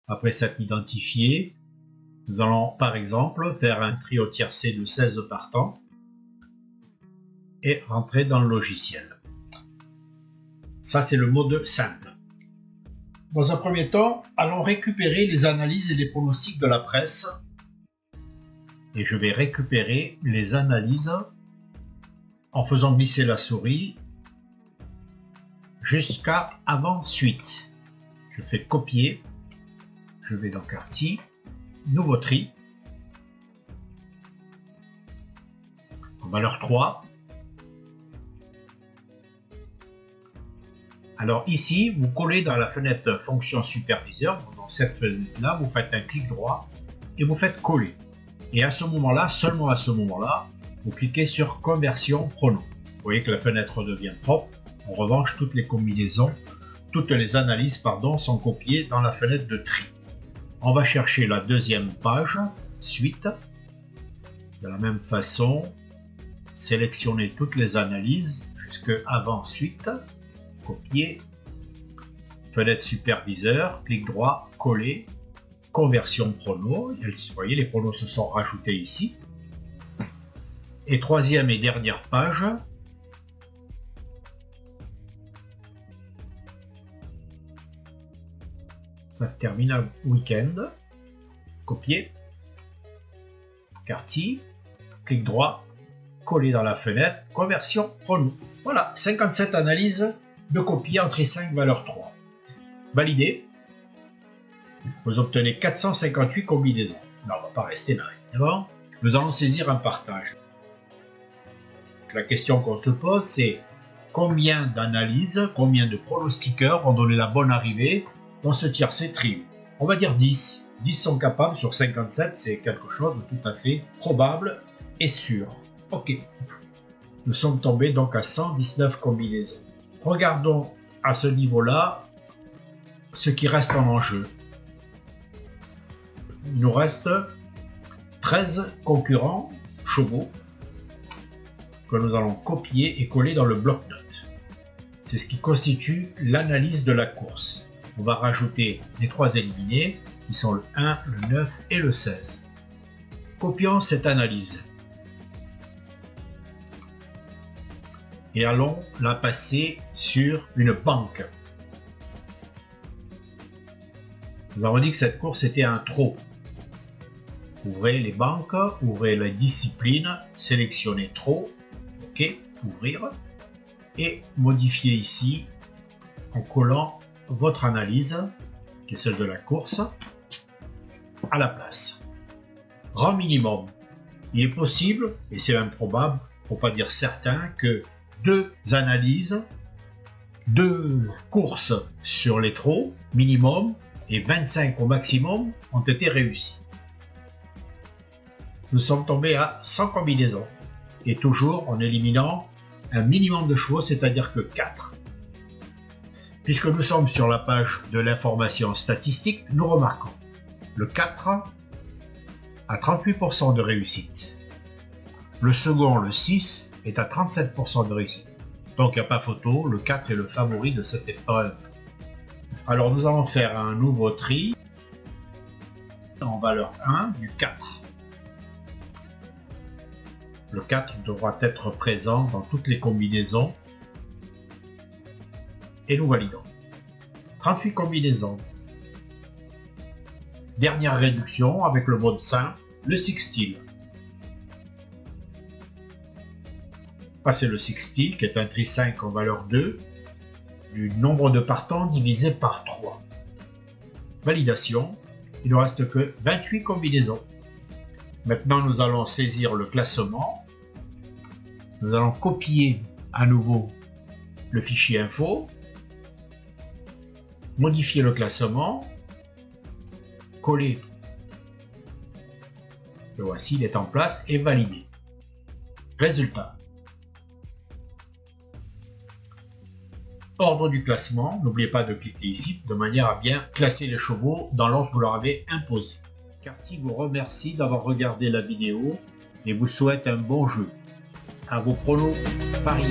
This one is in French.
Après s'être identifié, nous allons par exemple faire un trio tiercé de 16 partants et rentrer dans le logiciel. Ça, c'est le mode simple. Dans un premier temps, allons récupérer les analyses et les pronostics de la presse. Et je vais récupérer les analyses en faisant glisser la souris jusqu'à avant-suite. Je fais copier, je vais dans quartier, nouveau tri, en valeur 3. Alors ici, vous collez dans la fenêtre fonction superviseur, dans cette fenêtre-là, vous faites un clic droit et vous faites coller. Et à ce moment-là, seulement à ce moment-là, vous cliquez sur conversion pronom. Vous voyez que la fenêtre devient propre. En revanche, toutes les combinaisons, toutes les analyses, sont copiées dans la fenêtre de tri. On va chercher la deuxième page, suite. De la même façon, sélectionner toutes les analyses jusqu'à avant suite. Copier, fenêtre superviseur, clic droit, coller, conversion prono. Vous voyez, les pronos se sont rajoutés ici. Et troisième et dernière page, ça se termine à week-end. Copier, quartier, clic droit, coller dans la fenêtre, conversion prono. Voilà, 57 analyses de copier entre 5 valeur 3. Validé. Vous obtenez 458 combinaisons. Alors, on ne va pas rester là, évidemment. Nous allons saisir un partage. La question qu'on se pose, c'est combien d'analyses, combien de pronostiqueurs vont donner la bonne arrivée dans ce tiercé trio. On va dire 10. 10 sont capables sur 57, c'est quelque chose de tout à fait probable et sûr. Ok. Nous sommes tombés donc à 119 combinaisons. Regardons à ce niveau-là ce qui reste en enjeu. Il nous reste 13 concurrents chevaux que nous allons copier et coller dans le bloc-notes. C'est ce qui constitue l'analyse de la course. On va rajouter les 3 éliminés qui sont le 1, le 9 et le 16. Copions cette analyse. Et allons la passer sur une banque. Nous avons dit que cette course était un trot. Ouvrez les banques, ouvrez la discipline, sélectionnez trot, ok, ouvrir, et modifiez ici en collant votre analyse, qui est celle de la course, à la place. Rang minimum. Il est possible, et c'est même probable, pour pas dire certain, que 2 analyses, 2 courses sur les trot minimum et 25 au maximum ont été réussies. Nous sommes tombés à 100 combinaisons et toujours en éliminant un minimum de chevaux, c'est-à-dire que 4. Puisque nous sommes sur la page de l'information statistique, nous remarquons le 4 à 38% de réussite. Le second, le 6, est à 37% de réussite. Donc il n'y a pas photo, le 4 est le favori de cette épreuve. Alors nous allons faire un nouveau tri en valeur 1 du 4. Le 4 devra être présent dans toutes les combinaisons et nous validons. 38 combinaisons. Dernière réduction avec le mode simple, le sextile. C'est le sextile qui est un tri 5 en valeur 2 du nombre de partants divisé par 3. Validation. Il ne reste que 28 combinaisons. Maintenant, nous allons saisir le classement. Nous allons copier à nouveau le fichier info, modifier le classement, coller. Le voici, il est en place et validé. Résultat. Ordre du classement, n'oubliez pas de cliquer ici de manière à bien classer les chevaux dans l'ordre que vous leur avez imposé. Quartier vous remercie d'avoir regardé la vidéo et vous souhaite un bon jeu. À vos pronos, pariez.